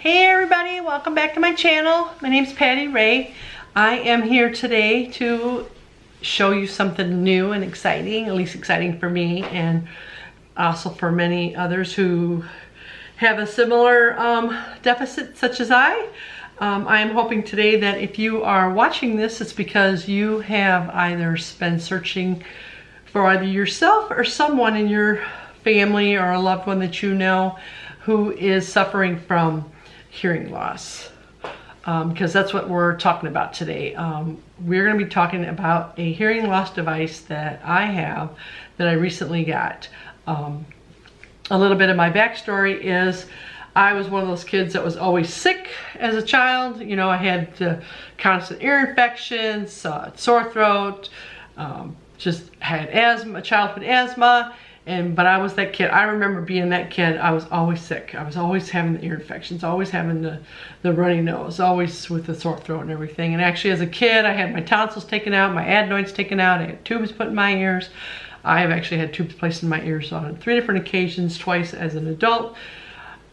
Hey everybody, welcome back to my channel. My name's Patty Ray. I am here today to show you something new and exciting, at least exciting for me and also for many others who have a similar deficit such as I. I am hoping today that if you are watching this, it's because you have either been searching for either yourself or someone in your family or a loved one that you know who is suffering from hearing loss, because that's what we're talking about today. We're going to be talking about a hearing loss device that I have that I recently got. A little bit of my backstory is I was one of those kids that was always sick as a child. You know, I had constant ear infections, sore throat, just had asthma, childhood asthma. But I was that kid. I remember being that kid. I was always sick. I was always having the ear infections, always having the runny nose, always with the sore throat and everything. And actually as a kid, I had my tonsils taken out, my adenoids taken out, I had tubes put in my ears. I have actually had tubes placed in my ears on 3 different occasions, twice as an adult.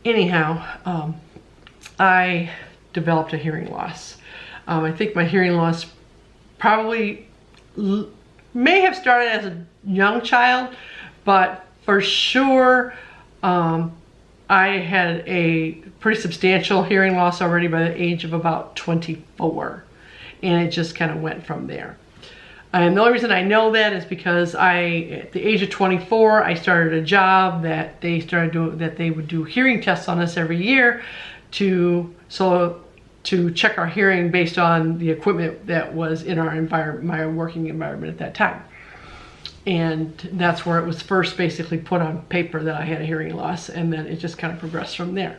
Anyhow, I developed a hearing loss. I think my hearing loss probably may have started as a young child, but for sure, I had a pretty substantial hearing loss already by the age of about 24, and it just kind of went from there. And the only reason I know that is because at the age of 24, I started a job that they would do hearing tests on us every year to check our hearing based on the equipment that was in our environment, my working environment at that time. And that's where it was first basically put on paper that I had a hearing loss, and then it just kind of progressed from there.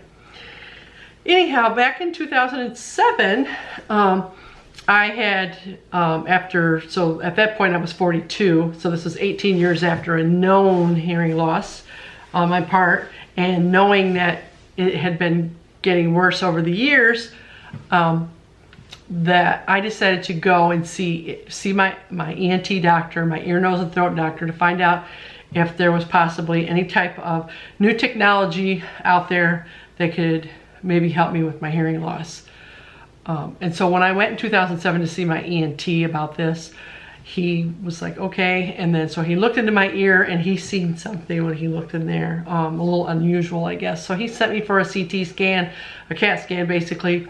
Anyhow, back in 2007, I had, so at that point I was 42, so this was 18 years after a known hearing loss on my part, and knowing that it had been getting worse over the years, that I decided to go and see my ENT doctor, my ear, nose, and throat doctor, to find out if there was possibly any type of new technology out there that could maybe help me with my hearing loss. And so when I went in 2007 to see my ENT about this, he was like, okay. And then so he looked into my ear and he seen something when he looked in there, a little unusual, I guess. So he sent me for a CT scan, a CAT scan basically.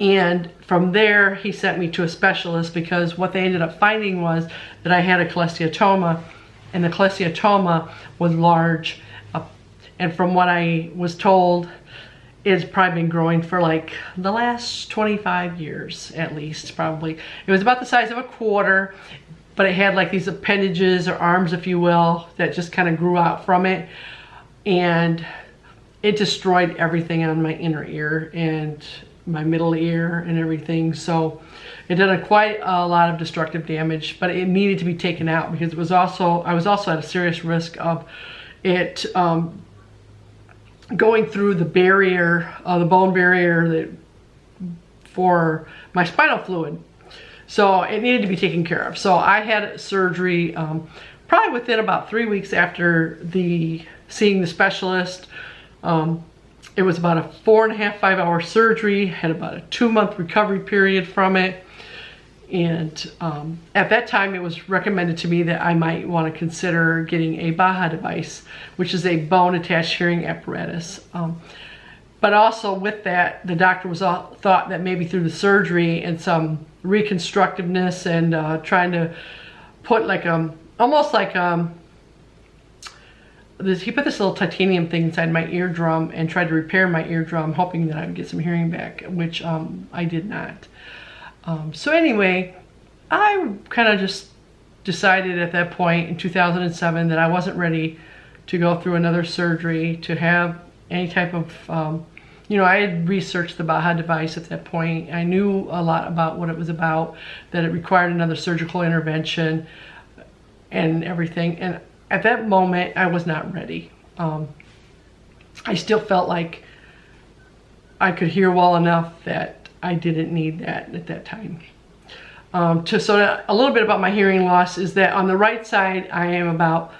And from there, he sent me to a specialist, because what they ended up finding was that I had a cholesteatoma, and the cholesteatoma was large. And from what I was told, it's probably been growing for like the last 25 years at least, probably. It was about the size of a quarter, but it had like these appendages or arms, if you will, that just kind of grew out from it. And it destroyed everything on my inner ear and my middle ear and everything. So it did quite a lot of destructive damage, but it needed to be taken out, because I was also at a serious risk of it going through the barrier, the bone barrier for my spinal fluid. So it needed to be taken care of. So I had surgery probably within about 3 weeks after seeing the specialist. It was about a 4.5 to 5 hour surgery, had about a 2-month recovery period from it. And at that time, it was recommended to me that I might want to consider getting a BAHA device, which is a bone attached hearing apparatus. But also with that, the doctor thought that maybe through the surgery and some reconstructiveness and trying to put like almost like he put this little titanium thing inside my eardrum and tried to repair my eardrum, hoping that I would get some hearing back, which I did not. So anyway, I kind of just decided at that point in 2007 that I wasn't ready to go through another surgery, to have any type of, I had researched the BAHA device at that point. I knew a lot about what it was about, that it required another surgical intervention and everything. And at that moment, I was not ready. I still felt like I could hear well enough that I didn't need that at that time. So a little bit about my hearing loss is that on the right side, I am about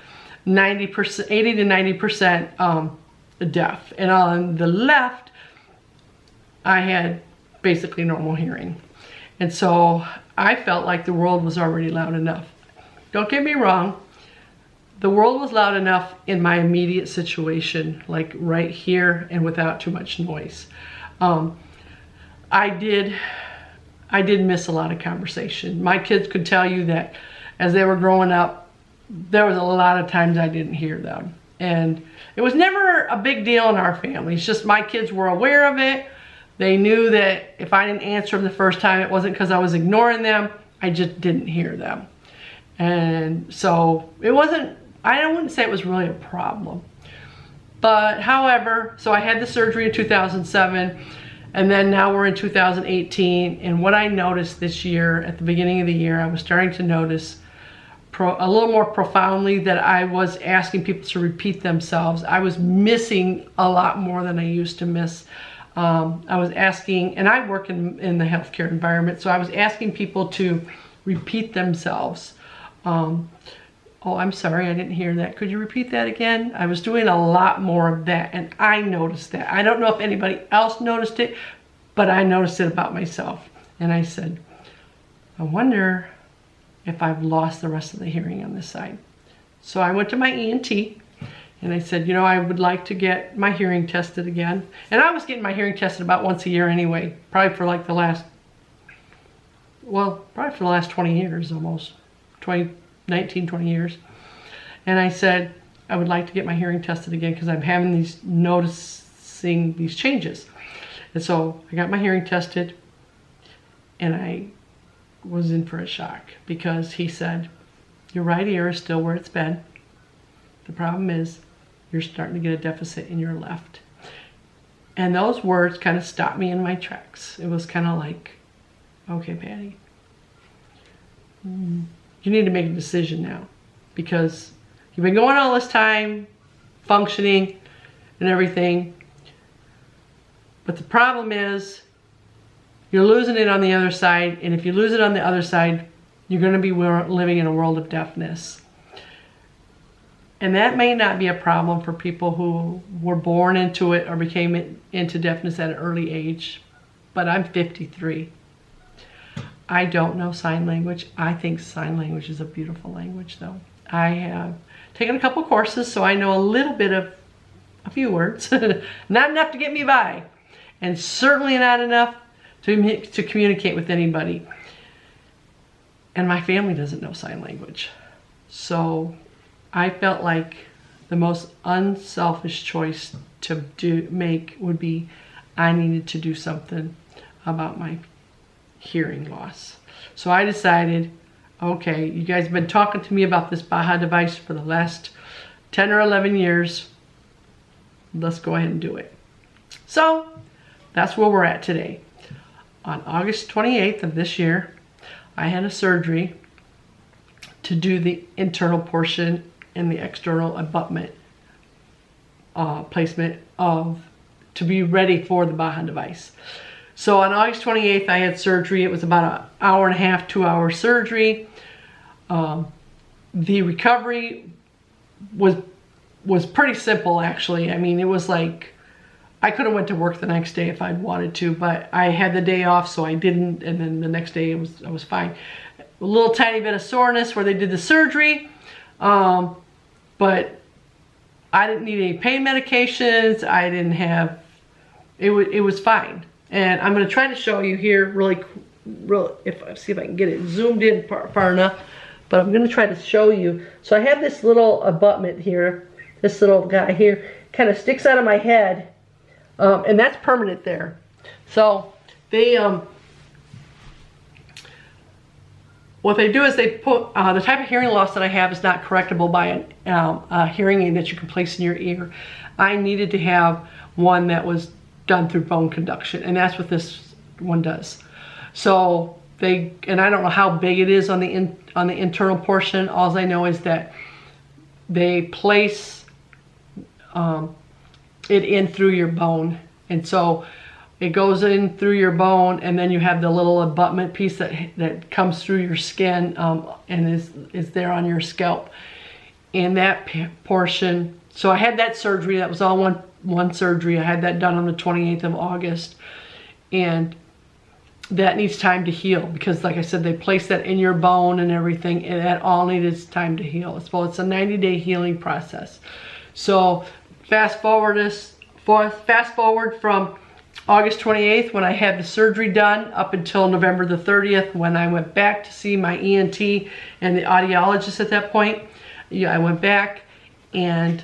90%, 80 to 90% deaf. And on the left, I had basically normal hearing. And so I felt like the world was already loud enough. Don't get me wrong. The world was loud enough in my immediate situation, like right here and without too much noise. I did miss a lot of conversation. My kids could tell you that as they were growing up, there was a lot of times I didn't hear them. And it was never a big deal in our family. It's just my kids were aware of it. They knew that if I didn't answer them the first time, it wasn't because I was ignoring them. I just didn't hear them. And so it wasn't, I wouldn't say it was really a problem. But however, so I had the surgery in 2007, and then now we're in 2018. And what I noticed this year, at the beginning of the year, I was starting to notice a little more profoundly that I was asking people to repeat themselves. I was missing a lot more than I used to miss. I was asking, and I work in the healthcare environment, so I was asking people to repeat themselves. Oh, I'm sorry, I didn't hear that. Could you repeat that again? I was doing a lot more of that, and I noticed that. I don't know if anybody else noticed it, but I noticed it about myself. And I said, I wonder if I've lost the rest of the hearing on this side. So I went to my ENT, and I said, you know, I would like to get my hearing tested again. And I was getting my hearing tested about once a year anyway, probably for like the last, well, probably for the last 20 years almost, 19, 20 years. And I said, I would like to get my hearing tested again because I'm having noticing these changes. And so I got my hearing tested, and I was in for a shock because he said, your right ear is still where it's been. The problem is you're starting to get a deficit in your left. And those words kind of stopped me in my tracks. It was kind of like, okay, Patty, you need to make a decision now, because you've been going all this time, functioning and everything. But the problem is you're losing it on the other side. And if you lose it on the other side, you're going to be living in a world of deafness. And that may not be a problem for people who were born into it or became into deafness at an early age. But I'm 53. I don't know sign language. I think sign language is a beautiful language, though. I have taken a couple courses, so I know a little bit of a few words. Not enough to get me by, and certainly not enough to communicate with anybody. And my family doesn't know sign language. So I felt like the most unselfish choice to make would be I needed to do something about my hearing loss. So I decided, okay, you guys have been talking to me about this BAHA device for the last 10 or 11 years. Let's go ahead and do it. So that's where we're at today. On August 28th of this year, I had a surgery to do the internal portion and the external abutment placement to be ready for the BAHA device. So on August 28th, I had surgery. It was about an hour and a half, 2-hour surgery. The recovery was pretty simple, actually. I mean, it was like I could have went to work the next day if I'd wanted to, but I had the day off, so I didn't. And then the next day, I was fine. A little tiny bit of soreness where they did the surgery, but I didn't need any pain medications. I didn't have. It was fine. And I'm going to try to show you here see if I can get it zoomed in far enough. But I'm going to try to show you. So I have this little abutment here. This little guy here kind of sticks out of my head. And that's permanent there. So they, what they do is they put, the type of hearing loss that I have is not correctable by a hearing aid that you can place in your ear. I needed to have one that was done through bone conduction, and that's what this one does. So and I don't know how big it is on the internal portion. All I know is that they place it in through your bone, and so it goes in through your bone, and then you have the little abutment piece that comes through your skin and is there on your scalp. And that portion, so I had that surgery. That was all one surgery. I had that done on the 28th of August. and that needs time to heal, because like I said, they place that in your bone and everything, and that all needs time to heal. Well, it's a 90-day healing process. So fast forward from August 28th when I had the surgery done up until November the 30th when I went back to see my ENT and the audiologist at that point. Yeah, I went back and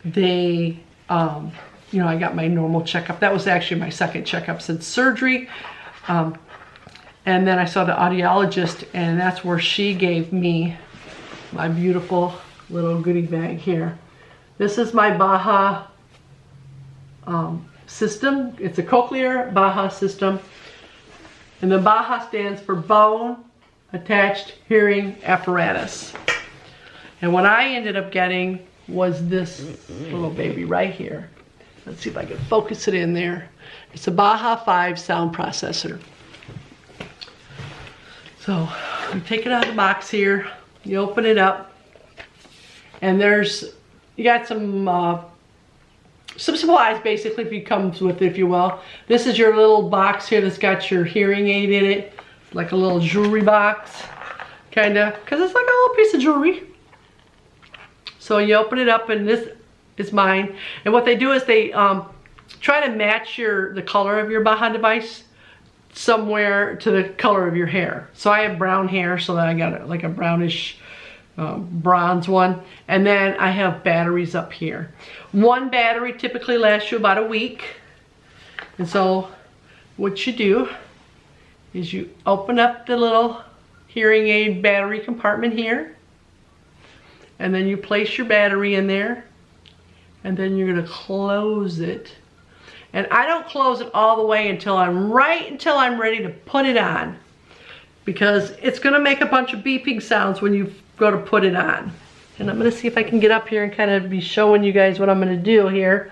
they, you know, I got my normal checkup. That was actually my second checkup since surgery. And then I saw the audiologist, and that's where she gave me my beautiful little goodie bag here. This is my BAHA system. It's a Cochlear BAHA system. And the BAHA stands for Bone Attached Hearing Apparatus. And what I ended up getting was this little baby right here. Let's see if I can focus it in there. It's a BAHA 5 sound processor. So you take it out of the box here, you open it up, and you got some supplies basically if it comes with it, if you will. This is your little box here that's got your hearing aid in it, like a little jewelry box, kinda, because it's like a little piece of jewelry. So you open it up, and this is mine. And what they do is they try to match the color of your BAHA device somewhere to the color of your hair. So I have brown hair, so then I got like a brownish bronze one. And then I have batteries up here. One battery typically lasts you about a week. And so what you do is you open up the little hearing aid battery compartment here. And then you place your battery in there. And then you're gonna close it. And I don't close it all the way until I'm ready to put it on, because it's gonna make a bunch of beeping sounds when you go to put it on. And I'm gonna see if I can get up here and kind of be showing you guys what I'm gonna do here.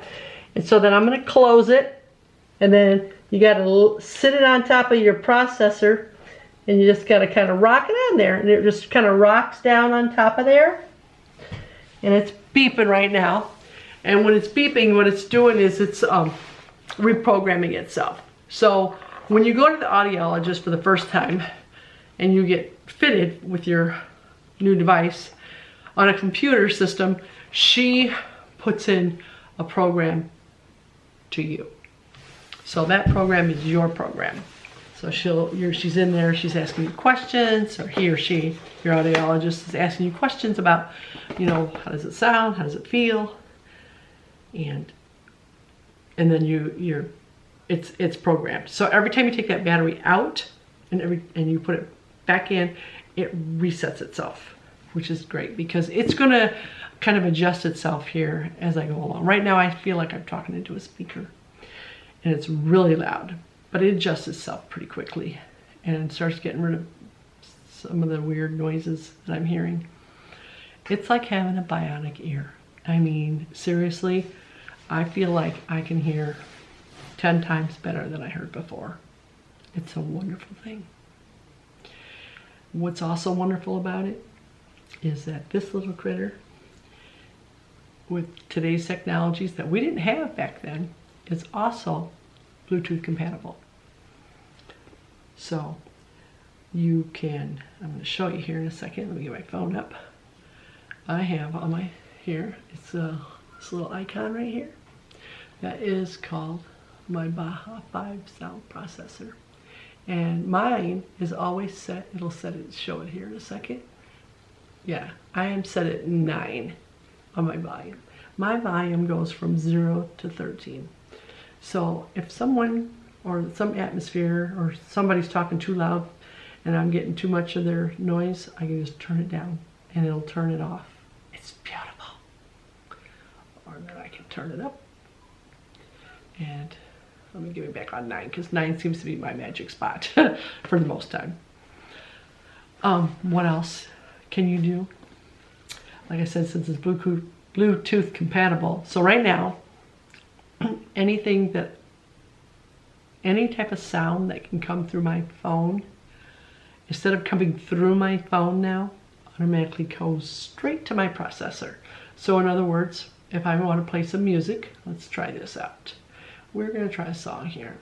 And so then I'm gonna close it, and then you gotta sit it on top of your processor, and you just gotta kind of rock it on there, and it just kind of rocks down on top of there. And it's beeping right now. And when it's beeping, what it's doing is it's reprogramming itself. So when you go to the audiologist for the first time and you get fitted with your new device on a computer system, she puts in a program to you. So that program is your program. So she's in there, she's asking you questions, or he or she, your audiologist, is asking you questions about, you know, how does it sound, how does it feel, and then it's programmed. So every time you take that battery out and you put it back in, it resets itself, which is great because it's gonna kind of adjust itself here as I go along. Right now I feel like I'm talking into a speaker and it's really loud, but it adjusts itself pretty quickly and starts getting rid of some of the weird noises that I'm hearing. It's like having a bionic ear. I mean, seriously, I feel like I can hear 10 times better than I heard before. It's a wonderful thing. What's also wonderful about it is that this little critter, with today's technologies that we didn't have back then, is also Bluetooth compatible. So you can, I'm going to show you here in a second. Let me get my phone up. I have on my here, it's this little icon right here. That is called my BAHA 5 sound processor. And mine is always set, it'll show it here in a second. Yeah, I am set at 9 on my volume. My volume goes from 0 to 13. So if someone or some atmosphere or somebody's talking too loud and I'm getting too much of their noise, I can just turn it down and it'll turn it off. It's beautiful. Or then I can turn it up. And let me get it back on 9 because 9 seems to be my magic spot for the most time. What else can you do? Like I said, since it's Bluetooth compatible. So right now, any type of sound that can come through my phone, instead of coming through my phone now, automatically goes straight to my processor. So in other words, if I want to play some music, let's try this out. We're going to try a song here.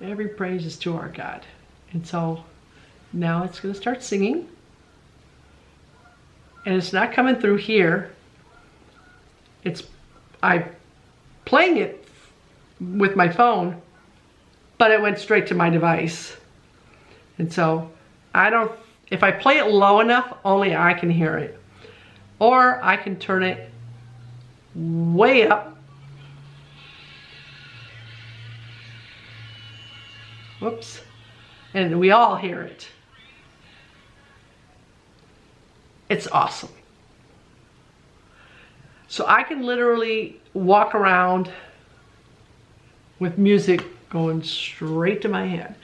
Every praise is to our God. And so now it's going to start singing. And it's not coming through here. I'm playing it with my phone, but it went straight to my device. And so if I play it low enough, only I can hear it. Or I can turn it way up. Whoops. And we all hear it. It's awesome. So I can literally walk around with music going straight to my head.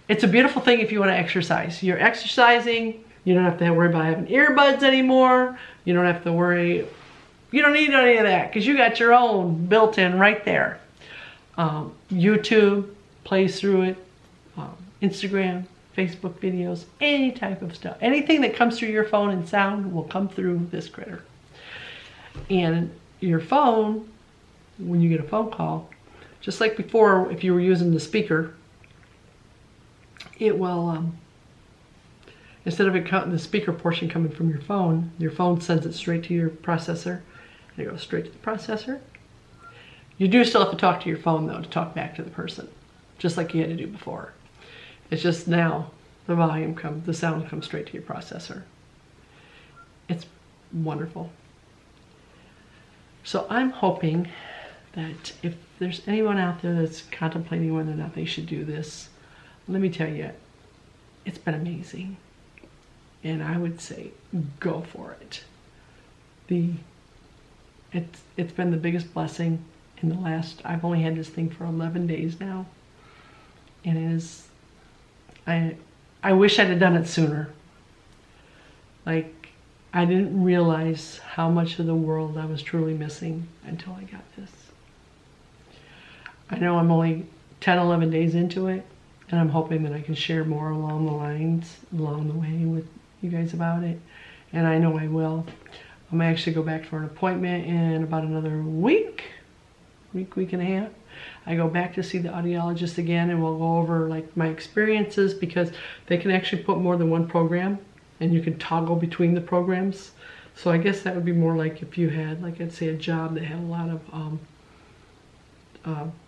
It's a beautiful thing if you want to exercise. You're exercising, you don't have to worry about having earbuds anymore. You don't have to worry, you don't need any of that because you got your own built in right there. YouTube plays through it, Instagram, Facebook videos, any type of stuff. Anything that comes through your phone and sound will come through this critter. And your phone, when you get a phone call, just like before, if you were using the speaker, it will, instead of the speaker portion coming from your phone sends it straight to your processor, and it goes straight to the processor. You do still have to talk to your phone though, to talk back to the person, just like you had to do before. It's just now the sound comes straight to your processor. It's wonderful. So I'm hoping that if there's anyone out there that's contemplating whether or not they should do this, let me tell you, it's been amazing. And I would say, go for it. It's been the biggest blessing in the last, I've only had this thing for 11 days now. And it is, I wish I'd have done it sooner. Like, I didn't realize how much of the world I was truly missing until I got this. I know I'm only 10, 11 days into it, and I'm hoping that I can share more along the way with you guys about it. And I know I will. I'm gonna actually go back for an appointment in about another week and a half. I go back to see the audiologist again, and we'll go over like my experiences, because they can actually put more than one program and you can toggle between the programs. So I guess that would be more like if you had, like, I'd say a job that had a lot of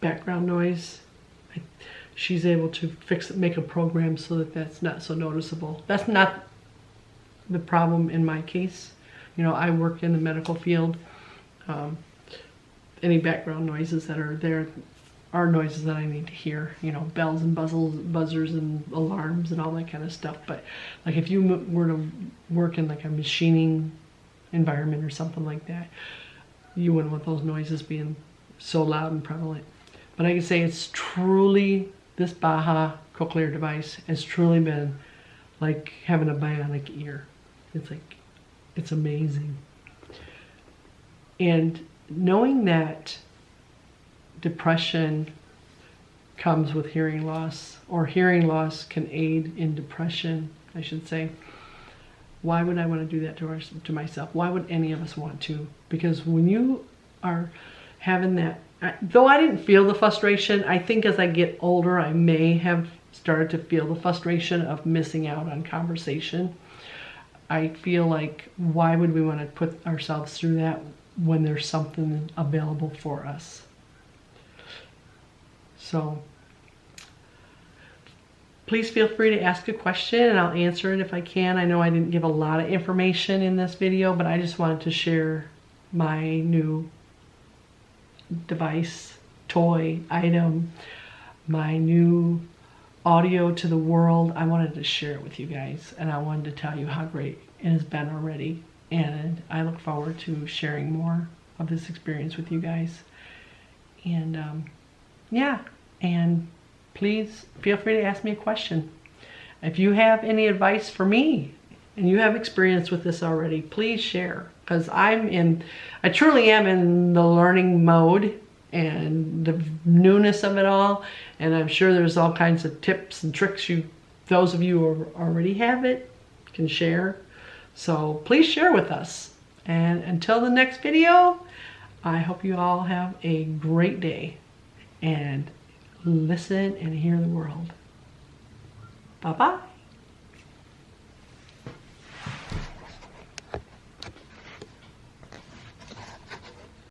background noise. She's able to make a program so that that's not so noticeable. That's not the problem in my case. You know, I work in the medical field. Any background noises that are there are noises that I need to hear, you know, bells and buzzers and alarms and all that kind of stuff. But like if you were to work in like a machining environment or something like that, you wouldn't want those noises being so loud and prevalent. But I can say it's truly, this BAHA cochlear device has truly been like having a bionic ear. It's like, it's amazing. And knowing that depression comes with hearing loss, or hearing loss can aid in depression, I should say, why would I want to do that to myself? Why would any of us want to? Because when you are having that, though I didn't feel the frustration, I think as I get older, I may have started to feel the frustration of missing out on conversation. I feel like, why would we want to put ourselves through that when there's something available for us? So please feel free to ask a question and I'll answer it if I can. I know I didn't give a lot of information in this video, but I just wanted to share my new device, toy, item, my new audio to the world. I wanted to share it with you guys, and I wanted to tell you how great it has been already. And I look forward to sharing more of this experience with you guys. And yeah, and please feel free to ask me a question. If you have any advice for me and you have experience with this already, please share, because I truly am in the learning mode and the newness of it all. And I'm sure there's all kinds of tips and tricks those of you who already have it can share. So please share with us. And until the next video, I hope you all have a great day. And listen and hear the world. Bye-bye.